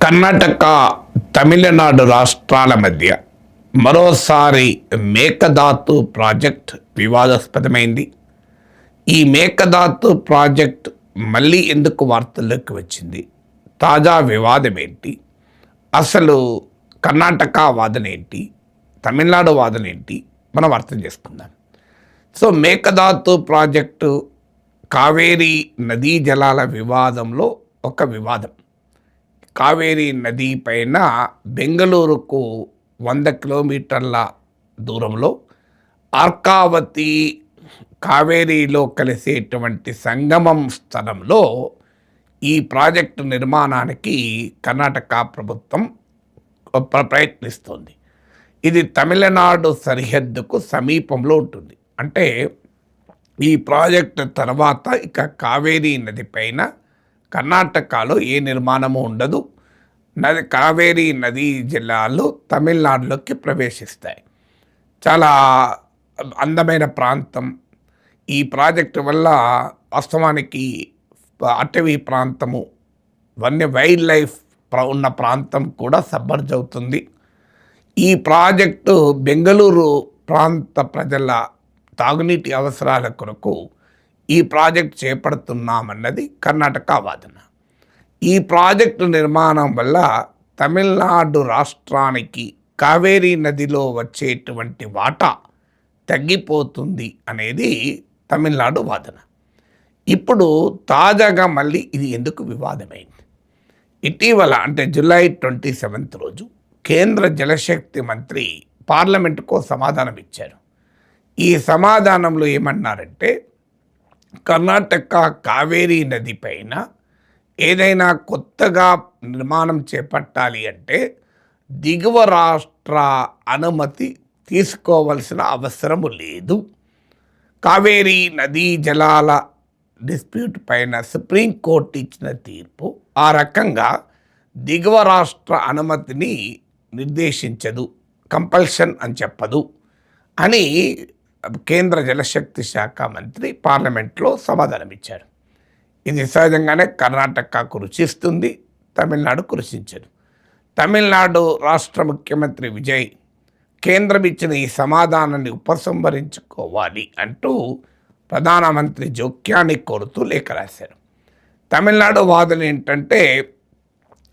కర్ణాటక, తమిళనాడు రాష్ట్రాల మధ్య మరోసారి మేకదాతు ప్రాజెక్ట్ వివాదాస్పదమైంది. ఈ మేకదాతు ప్రాజెక్ట్ మళ్ళీ ఎందుకు వార్తల్లోకి వచ్చింది? తాజా వివాదం ఏంటి? అసలు కర్ణాటక వాదన ఏంటి? తమిళనాడు వాదన ఏంటి? మనం అర్థం చేసుకుందాం. సో మేకదాతు ప్రాజెక్టు కావేరీ నదీ జలాల వివాదంలో ఒక వివాదం. కావేరీ నది పైన బెంగళూరుకు 100 కిలోమీటర్ల దూరంలో అర్కావతి కావేరీలో కలిసేటువంటి సంగమం స్థలంలో ఈ ప్రాజెక్టు నిర్మాణానికి కర్ణాటక ప్రభుత్వం ప్రయత్నిస్తోంది. ఇది తమిళనాడు సరిహద్దుకు సమీపంలో ఉంటుంది. అంటే ఈ ప్రాజెక్టు తర్వాత ఇక కావేరీ నది పైన కర్ణాటకలో ఏ నిర్మాణము ఉండదు. కావేరీ నదీ జిల్లాలు తమిళనాడులోకి ప్రవేశిస్తాయి. చాలా అందమైన ప్రాంతం. ఈ ప్రాజెక్టు వల్ల వాస్తవానికి అటవీ ప్రాంతము, వైల్డ్ లైఫ్ ఉన్న ప్రాంతం కూడా సబ్బర్జ్ అవుతుంది. ఈ ప్రాజెక్టు బెంగళూరు ప్రాంత ప్రజల తాగునీటి అవసరాల కొరకు ఈ ప్రాజెక్ట్ చేపడుతున్నామన్నది కర్ణాటక వాదన. ఈ ప్రాజెక్టు నిర్మాణం వల్ల తమిళనాడు రాష్ట్రానికి కావేరీ నదిలో వచ్చేటువంటి వాటా తగ్గిపోతుంది అనేది తమిళనాడు వాదన. ఇప్పుడు తాజాగా మళ్ళీ ఇది ఎందుకు వివాదమైంది? ఇటీవల అంటే జూలై 27 రోజు కేంద్ర జలశక్తి మంత్రి పార్లమెంటుకు సమాధానం ఇచ్చారు. ఈ సమాధానంలో ఏమన్నారంటే, కర్ణాటక కావేరీ నది పైన ఏదైనా కొత్తగా నిర్మాణం చేపట్టాలి అంటే దిగువ రాష్ట్ర అనుమతి తీసుకోవాల్సిన అవసరము లేదు. కావేరీ నదీ జలాల డిస్ప్యూట్ పైన సుప్రీంకోర్టు ఇచ్చిన తీర్పు ఆ రకంగా దిగువ రాష్ట్ర అనుమతిని నిర్దేశించదు, కంపల్షన్ అని చెప్పదు అని కేంద్ర జలశక్తి శాఖ మంత్రి పార్లమెంట్లో సమాధానం ఇచ్చారు. ఇది సహజంగానే కర్ణాటకకు రుచిస్తుంది, తమిళనాడుకు రుచించదు. తమిళనాడు రాష్ట్ర ముఖ్యమంత్రి విజయ్ కేంద్రం ఇచ్చిన ఈ సమాధానాన్ని ఉపసంహరించుకోవాలి అంటూ ప్రధానమంత్రి జోక్యాన్ని కోరుతూ లేఖ రాశారు. తమిళనాడు వాదన ఏంటంటే,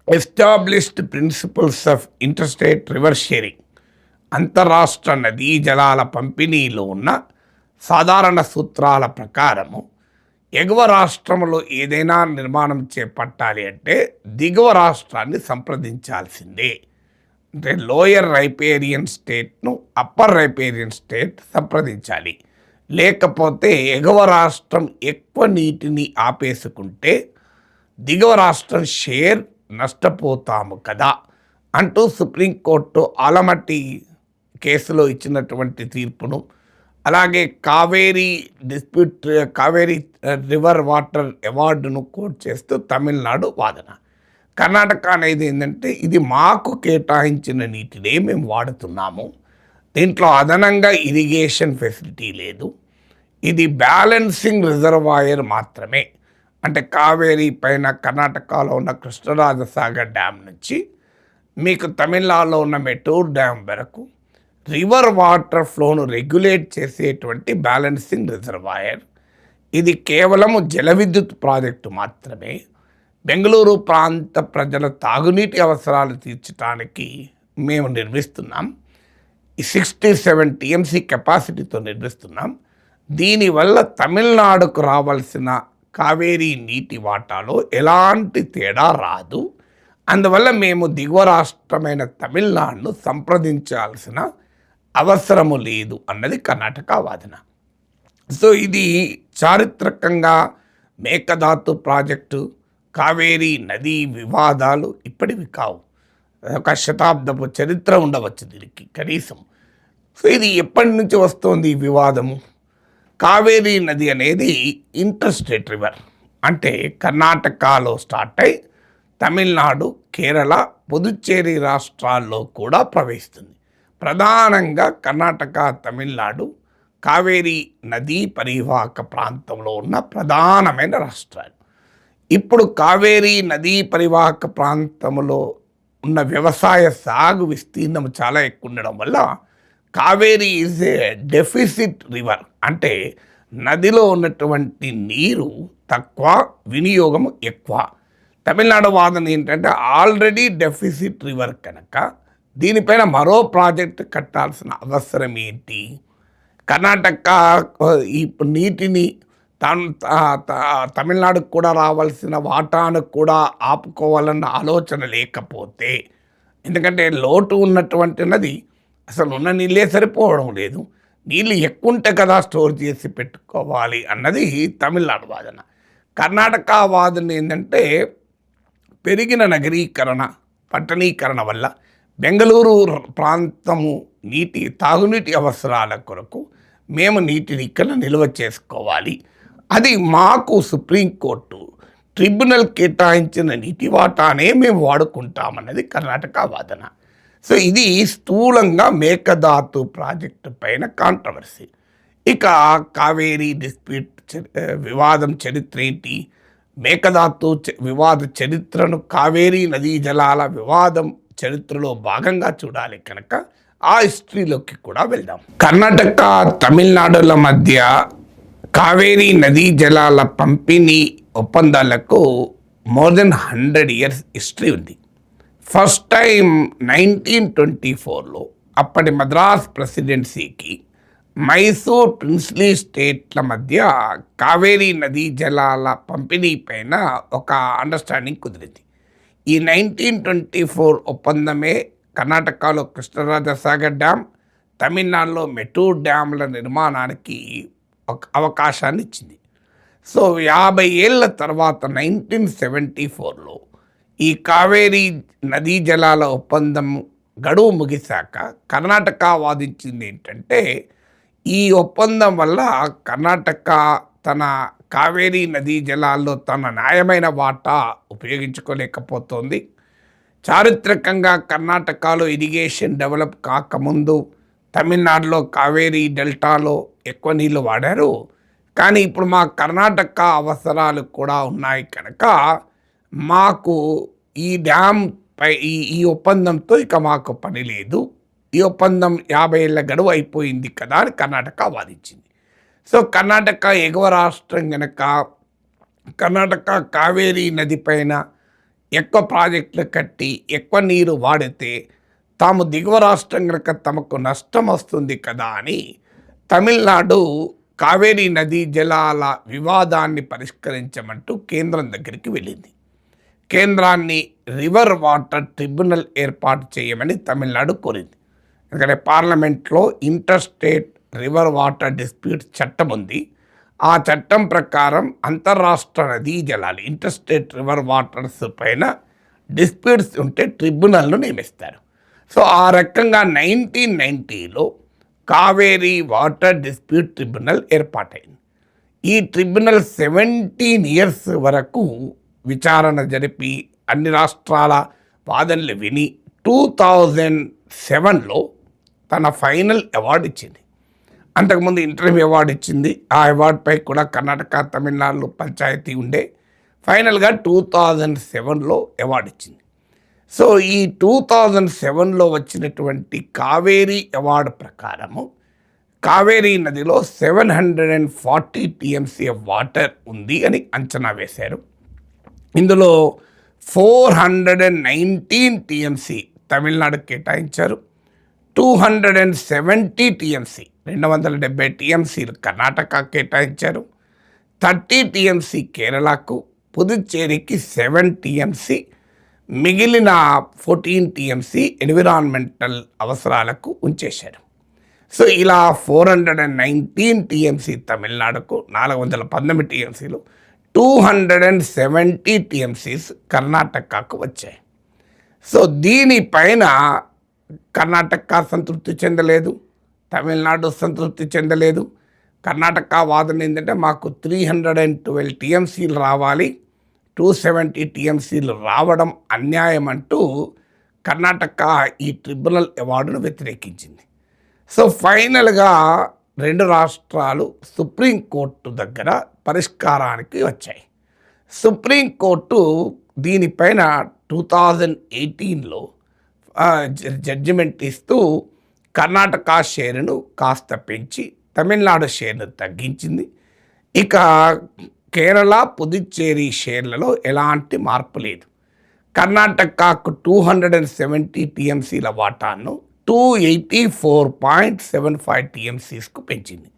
established principles of interstate river sharing, అంతరాష్ట్ర నదీ జలాల పంపిణీలో ఉన్న సాధారణ సూత్రాల ప్రకారము ఎగువ రాష్ట్రంలో ఏదైనా నిర్మాణం చేపట్టాలి అంటే దిగువ రాష్ట్రాన్ని సంప్రదించాల్సిందే. అంటే లోయర్ రైపేరియన్ స్టేట్ను అప్పర్ రైపేరియన్ స్టేట్ సంప్రదించాలి. లేకపోతే ఎగువ రాష్ట్రం ఎక్కువ నీటిని ఆపేసుకుంటే దిగువ రాష్ట్రం షేర్ నష్టపోతాము కదా అంటూ సుప్రీంకోర్టు ఆలమట్టి కేసులో ఇచ్చినటువంటి తీర్పును, అలాగే కావేరీ రివర్ వాటర్ అవార్డును కోట్ చేస్తూ తమిళనాడు వాదన. కర్ణాటక అనేది ఏంటంటే, ఇది మాకు కేటాయించిన నీటినే మేము వాడుతున్నాము, దీంట్లో అదనంగా ఇరిగేషన్ ఫెసిలిటీ లేదు, ఇది బ్యాలెన్సింగ్ రిజర్వాయర్ మాత్రమే. అంటే కావేరీ పైన కర్ణాటకలో ఉన్న కృష్ణరాజసాగర్ డ్యామ్ నుంచి మీకు తమిళనాడులో ఉన్న మెటూర్ డ్యామ్ వరకు రివర్ వాటర్ ఫ్లోను రెగ్యులేట్ చేసేటువంటి బ్యాలెన్సింగ్ రిజర్వాయర్. ఇది కేవలము జల విద్యుత్ ప్రాజెక్టు మాత్రమే. బెంగళూరు ప్రాంత ప్రజల తాగునీటి అవసరాలు తీర్చడానికి మేము నిర్మిస్తున్నాం. ఈ 67 TMC కెపాసిటీతో నిర్మిస్తున్నాం. దీనివల్ల తమిళనాడుకు రావాల్సిన కావేరీ నీటి వాటాలో ఎలాంటి తేడా రాదు. అందువల్ల మేము దిగువ రాష్ట్రమైన తమిళనాడును సంప్రదించాల్సిన అవసరము లేదు అన్నది కర్ణాటక వాదన. సో ఇది చారిత్రకంగా మేకదాతు ప్రాజెక్టు, కావేరీ నదీ వివాదాలు ఇప్పటివి కావు. ఒక శతాబ్దపు చరిత్ర ఉండవచ్చు దీనికి కనీసం. సో ఇది ఎప్పటి నుంచి వస్తుంది ఈ వివాదము? కావేరీ నది అనేది ఇంటర్స్టేట్ రివర్. అంటే కర్ణాటకలో స్టార్ట్ అయి తమిళనాడు, కేరళ, పుదుచ్చేరి రాష్ట్రాల్లో కూడా ప్రవహిస్తుంది. ప్రధానంగా కర్ణాటక, తమిళనాడు కావేరీ నదీ పరివాహక ప్రాంతంలో ఉన్న ప్రధానమైన రాష్ట్రాలు. ఇప్పుడు కావేరీ నదీ పరివాహక ప్రాంతంలో ఉన్న వ్యవసాయ సాగు విస్తీర్ణం చాలా ఎక్కువ ఉండడం వల్ల Kaveri is a deficit river. అంటే నదిలో ఉన్నటువంటి నీరు తక్కువ, వినియోగం ఎక్కువ. తమిళనాడు వాదన ఏంటంటే ఆల్రెడీ డెఫిసిట్ రివర్ కనుక దీనిపైన మరో ప్రాజెక్ట్ కట్టాల్సిన అవసరం ఏంటి? కర్ణాటక ఈ నీటిని తమిళనాడుకు కూడా రావాల్సిన వాటాను కూడా ఆపుకోవాలన్న ఆలోచన లేకపోతే, ఎందుకంటే లోటు ఉన్నటువంటి నది అసలు ఉన్న నీళ్ళే సరిపోవడం లేదు, నీళ్ళు ఎక్కువ ఉంటే కదా స్టోర్ చేసి పెట్టుకోవాలి అన్నది తమిళనాడు వాదన. కర్ణాటక వాదన ఏంటంటే పెరిగిన నగరీకరణ, పట్టణీకరణ వల్ల బెంగళూరు ప్రాంతము తాగునీటి అవసరాల కొరకు మేము నీటిని ఇక్కడ నిల్వ చేసుకోవాలి, అది మాకు సుప్రీంకోర్టు ట్రిబ్యునల్ కేటాయించిన నీటి వాటానే మేము వాడుకుంటామన్నది కర్ణాటక వాదన. సో ఇది స్థూలంగా మేకదాతు ప్రాజెక్టు పైన కాంట్రవర్సీ. ఇక కావేరీ డిస్ప్యూట్ వివాదం చరిత్ర ఏంటి? మేకదాతు వివాద చరిత్రను కావేరీ నదీ జలాల వివాదం చరిత్రలో భాగంగా చూడాలి కనుక ఆ హిస్టరీలోకి కూడా వెళ్దాం. కర్ణాటక, తమిళనాడుల మధ్య కావేరీ నదీ జలాల పంపిణీ ఒప్పందాలకు మోర్ దెన్ 100 years హిస్టరీ ఉంది. ఫస్ట్ టైం 1924లో అప్పటి మద్రాస్ ప్రెసిడెన్సీకి మైసూర్ ప్రిన్స్లీ స్టేట్ల మధ్య కావేరీ నదీ జలాల పంపిణీ పైన ఒక అండర్స్టాండింగ్ కుదిరింది. ఈ 1924 ఒప్పందమే కర్ణాటకలో కృష్ణరాజసాగర్ డ్యామ్, తమిళనాడులో మెటూర్ డ్యామ్ల నిర్మాణానికి ఒక అవకాశాన్ని ఇచ్చింది. సో 50 ఏళ్ళ తర్వాత 1974లో ఈ కావేరీ నదీ జలాల ఒప్పందం గడువు ముగిశాక కర్ణాటక వాదించింది ఏంటంటే ఈ ఒప్పందం వల్ల కర్ణాటక తన కావేరీ నదీ జలాల్లో తన న్యాయమైన వాటా ఉపయోగించుకోలేకపోతోంది. చారిత్రకంగా కర్ణాటకలో ఇరిగేషన్ డెవలప్ కాకముందు తమిళనాడులో కావేరీ డెల్టాలో ఎక్కువ నీళ్ళు వాడారు, కానీ ఇప్పుడు మా కర్ణాటక అవసరాలు కూడా ఉన్నాయి కనుక మాకు ఈ డ్యామ్ పై ఈ ఒప్పందంతో ఇక మాకు పని లేదు, ఈ ఒప్పందం 50 ఏళ్ళ గడువు అయిపోయింది కదా అని కర్ణాటక వాదించింది. సో కర్ణాటక ఎగువ రాష్ట్రం కనుక కర్ణాటక కావేరీ నది పైన ఎక్కువ ప్రాజెక్టులు కట్టి ఎక్కువ నీరు వాడితే తాము దిగువ రాష్ట్రం కనుక తమకు నష్టం వస్తుంది కదా అని తమిళనాడు కావేరీ నదీ జలాల వివాదాన్ని పరిష్కరించమంటూ కేంద్రం దగ్గరికి వెళ్ళింది. కేంద్రాన్ని రివర్ వాటర్ ట్రిబ్యునల్ ఏర్పాటు చేయమని తమిళనాడు కోరింది. ఎందుకంటే పార్లమెంట్లో inter state river water dispute చట్టం ఉంది. ఆ చట్టం ప్రకారం అంతర్రాష్ట్ర నదీ జలాలు ఇంటర్ స్టేట్ రివర్ వాటర్స్ పైన డిస్ప్యూట్స్ ఉంటే ట్రిబ్యునల్ను నియమిస్తారు. సో ఆ రకంగా 1990లో కావేరీ వాటర్ డిస్ప్యూట్ ట్రిబ్యునల్ ఏర్పాటైంది. ఈ ట్రిబ్యునల్ 17 years వరకు విచారణ జరిపి అన్ని రాష్ట్రాల వాదనలు విని 2007లో తన ఫైనల్ అవార్డు ఇచ్చింది. అంతకుముందు ఇంటర్వ్యూ అవార్డు ఇచ్చింది. ఆ అవార్డుపై కూడా కర్ణాటక, తమిళనాడులో పంచాయతీ ఉండే. ఫైనల్గా 2007లో అవార్డు ఇచ్చింది. సో ఈ 2007లో వచ్చినటువంటి కావేరీ అవార్డు ప్రకారము కావేరీ నదిలో 740 TMC ఆఫ్ వాటర్ ఉంది అని అంచనా వేశారు. ఇందులో 419 TMC తమిళనాడు కేటాయించారు, 270 TMC 270 TMCలు కర్ణాటక కేటాయించారు, 30 TMC కేరళకు, పుదుచ్చేరికి 7 TMC, మిగిలిన 14 TMC ఎన్విరాన్మెంటల్ అవసరాలకు ఉంచేశారు. సో ఇలా 419 TMC తమిళనాడుకు, 419 TMCలు, 270 TMCs కర్ణాటకకు వచ్చాయి. సో దీనిపైన కర్ణాటక సంతృప్తి చెందలేదు, తమిళనాడు సంతృప్తి చెందలేదు. కర్ణాటక వాదన ఏంటంటే మాకు 312 TMCలు రావాలి, 270 TMCలు రావడం అన్యాయం అంటూ కర్ణాటక ఈ ట్రిబ్యునల్ అవార్డును వ్యతిరేకించింది. సో ఫైనల్గా 2 రాష్ట్రాలు సుప్రీంకోర్టు దగ్గర పరిష్కారానికి వచ్చాయి. సుప్రీంకోర్టు దీనిపైన 2018లో జడ్జిమెంట్ ఇస్తూ కర్ణాటక షేరును కాస్త పెంచి తమిళనాడు షేర్ను తగ్గించింది. ఇక కేరళ, పుదుచ్చేరి షేర్లలో ఎలాంటి మార్పు లేదు. కర్ణాటకకు 270 టీఎంసీల వాటాను 284.75 టీఎంసీస్కు పెంచింది.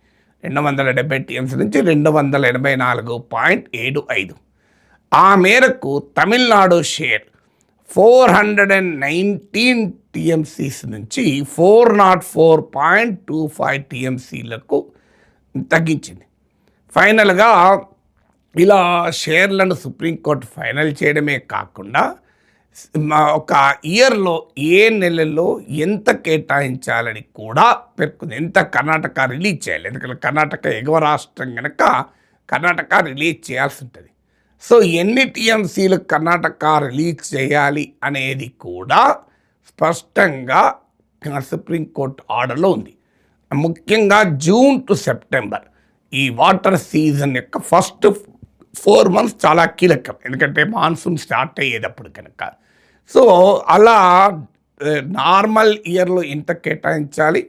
270 టీఎంసీ నుంచి 284.75. ఆ మేరకు తమిళనాడు షేర్ 419 టీఎంసీస్ నుంచి 404.25 టీఎంసీలకు తగ్గించింది. ఫైనల్గా ఇలా షేర్లను సుప్రీంకోర్టు ఫైనల్ చేయడమే కాకుండా ఒక ఇయర్లో ఏ నెలలో ఎంత కేటాయించాలని కూడా పేర్కొంది. ఎంత కర్ణాటక రిలీజ్ చేయాలి, ఎందుకంటే కర్ణాటక ఎగువ రాష్ట్రం కనుక కర్ణాటక రిలీజ్ చేయాల్సి ఉంటుంది. సో ఎన్ని టీఎంసీలు కర్ణాటక రిలీజ్ చేయాలి అనేది కూడా స్పష్టంగా సుప్రీంకోర్టు ఆర్డర్లో ఉంది. ముఖ్యంగా జూన్ టు సెప్టెంబర్ ఈ వాటర్ సీజన్ యొక్క ఫస్ట్ 4 months చాలా కీలకం, ఎందుకంటే మాన్సూన్ స్టార్ట్ అయ్యేటప్పుడు కనుక. సో అలా నార్మల్ ఇయర్లో ఎంత కేటాయించాలి,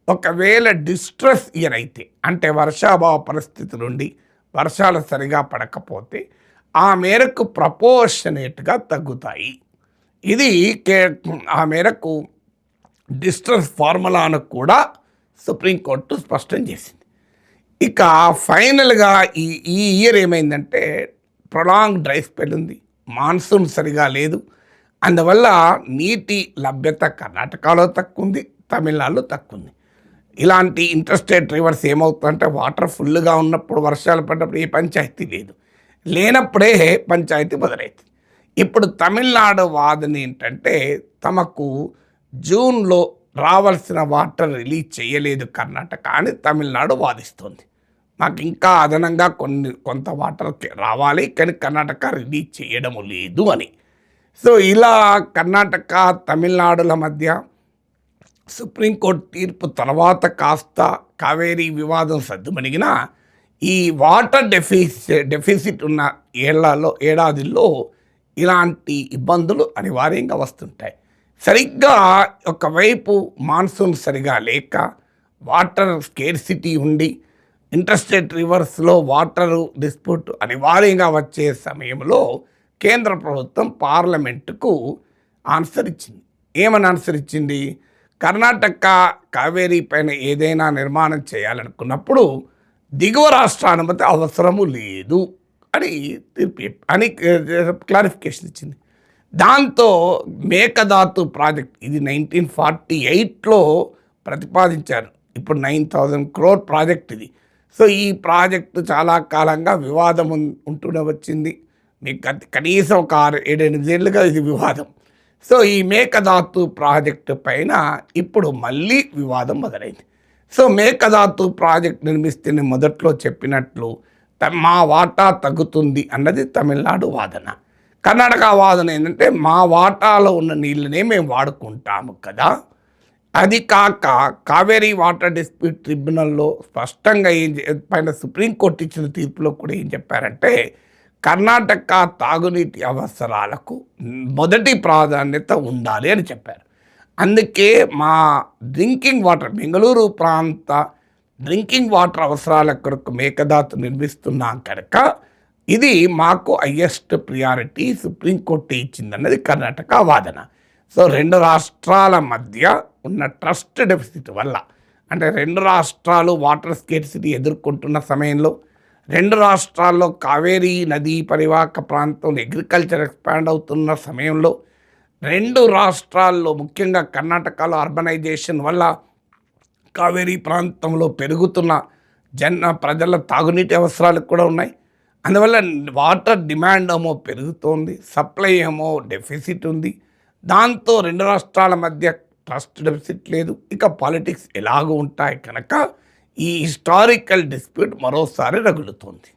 ఒకవేళ డిస్ట్రెస్ ఇయర్ అయితే అంటే వర్షాభావ పరిస్థితి నుండి వర్షాలు సరిగా పడకపోతే ఆ మేరకు ప్రపోర్షనేట్గా తగ్గుతాయి. ఇది ఆ మేరకు డిస్ట్రెస్ ఫార్ములాను కూడా సుప్రీంకోర్టు స్పష్టం చేసింది. ఇక ఫైనల్గా ఈ ఇయర్ ఏమైందంటే ప్రొలాంగ్ డ్రై స్పెల్ ఉంది, మాన్సూన్ సరిగా లేదు. అందువల్ల నీటి లభ్యత కర్ణాటకలో తక్కువ ఉంది, తమిళనాడులో తక్కువ ఉంది. ఇలాంటి ఇంటర్స్టేట్ రివర్స్ ఏమవుతుందంటే వాటర్ ఫుల్గా ఉన్నప్పుడు వర్షాలు పడ్డప్పుడు ఏ పంచాయతీ లేదు, లేనప్పుడే పంచాయతీ మొదలవుతుంది. ఇప్పుడు తమిళనాడు వాదన ఏంటంటే తమకు జూన్లో రావాల్సిన వాటర్ రిలీజ్ చేయలేదు కర్ణాటక అని తమిళనాడు వాదిస్తుంది. మాకు ఇంకా అదనంగా కొంత వాటర్ రావాలి, కానీ కర్ణాటక రిలీజ్ చేయడము లేదు అని. సో ఇలా కర్ణాటక తమిళనాడుల మధ్య సుప్రీంకోర్టు తీర్పు తర్వాత కాస్త కావేరీ వివాదం సద్దుమణిగినా ఈ వాటర్ డెఫిసిట్ ఉన్న ఏడాదిలో ఇలాంటి ఇబ్బందులు అనివార్యంగా వస్తుంటాయి. సరిగ్గా ఒకవైపు మాన్సూన్ సరిగా లేక వాటర్ స్కేర్సిటీ ఉండి ఇంటర్స్టేట్ రివర్స్లో వాటర్ డిస్ప్యూట్ అనివార్యంగా వచ్చే సమయంలో కేంద్ర ప్రభుత్వం పార్లమెంటుకు ఆన్సర్ ఇచ్చింది. ఏమని ఆన్సర్ ఇచ్చింది? కర్ణాటక కావేరీ పైన ఏదైనా నిర్మాణం చేయాలనుకున్నప్పుడు దిగువ రాష్ట్ర అనుమతి అవసరము లేదు అని క్లారిఫికేషన్ ఇచ్చింది. దాంతో మేకదాతు ప్రాజెక్ట్ ఇది 1948లో ప్రతిపాదించారు. ఇప్పుడు 9,000 crore ప్రాజెక్ట్ ఇది. సో ఈ ప్రాజెక్టు చాలా కాలంగా వివాదం ఉంటూనే వచ్చింది. మీకు కనీసం ఒక 6-8 ఏళ్ళుగా ఇది వివాదం. సో ఈ మేకదాతు ప్రాజెక్టు పైన ఇప్పుడు మళ్ళీ వివాదం మొదలైంది. సో మేకదాతు ప్రాజెక్ట్ నిర్మిస్తే మొదట్లో చెప్పినట్లు మా వాటా తగ్గుతుంది అన్నది తమిళనాడు వాదన. కర్ణాటక వాదన ఏంటంటే మా వాటాలో ఉన్న నీళ్ళనే మేము వాడుకుంటాము కదా. అది కాక కావేరీ వాటర్ డిస్ప్యూట్ ట్రిబ్యునల్లో స్పష్టంగా పైన సుప్రీంకోర్టు ఇచ్చిన తీర్పులో కూడా ఏం చెప్పారంటే కర్ణాటక తాగునీటి అవసరాలకు మొదటి ప్రాధాన్యత ఉండాలి అని చెప్పారు. అందుకే మా డ్రింకింగ్ వాటర్ బెంగళూరు ప్రాంత డ్రింకింగ్ వాటర్ అవసరాల కొరకు మేకదాతు నిర్మిస్తున్నాం కనుక ఇది మాకు హైయెస్ట్ ప్రియారిటీ సుప్రీంకోర్టు ఇచ్చిందన్నది కర్ణాటక వాదన. సో 2 రాష్ట్రాల మధ్య ఉన్న ట్రస్ట్ డెఫిసిట్ వల్ల, అంటే 2 రాష్ట్రాలు వాటర్ స్కేర్సిటీ ఎదుర్కొంటున్న సమయంలో 2 రాష్ట్రాల్లో కావేరీ నదీ పరివాహక ప్రాంతంలో అగ్రికల్చర్ ఎక్స్పాండ్ అవుతున్న సమయంలో 2 రాష్ట్రాల్లో ముఖ్యంగా కర్ణాటకలో అర్బనైజేషన్ వల్ల కావేరీ ప్రాంతంలో పెరుగుతున్న ప్రజల తాగునీటి అవసరాలు కూడా ఉన్నాయి. అందువల్ల వాటర్ డిమాండ్ ఏమో పెరుగుతోంది, సప్లై ఏమో డెఫిసిట్ ఉంది. దాంతో 2 రాష్ట్రాల మధ్య ట్రస్ట్ డెఫిసిట్ లేదు. ఇక పాలిటిక్స్ ఎలాగూ ఉంటాయి కనుక ఈ హిస్టారికల్ డిస్ప్యూట్ మరోసారి రగులుతోంది.